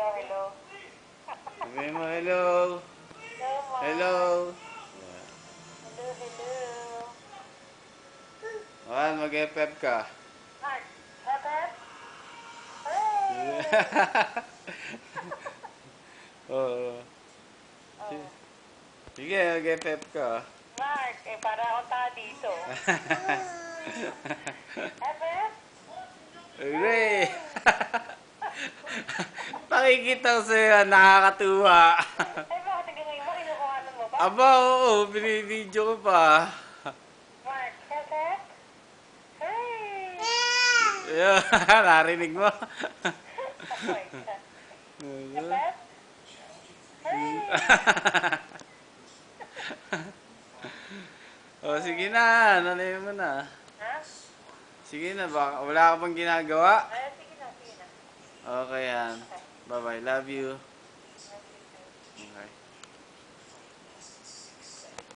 Hello, hello. Sabi mo, hello. Hello, Mark. Hello. Hello, hello. Ayan, mag-FF ka. Mark, Pepep? Hey! Oo. Oh. Sige, mag-FF ka. Mark, para akong tao dito. Pepep? Hooray! Pakikita ko sa'yo, nakakatuwa. Bakit hanggang ngayon ba kinukuhanan mo ba? Aba, oo, binibidyo ko pa. Mark, Pepep? Hey! Ayun, narinig mo? Oh my God. Pepep? Hey! O, sige na, nanay mo na. Ha? Sige na, baka wala ka pang ginagawa? Ay, sige na, sige na. Okay yan. Okay. Bye-bye, love you. Love you too. Okay.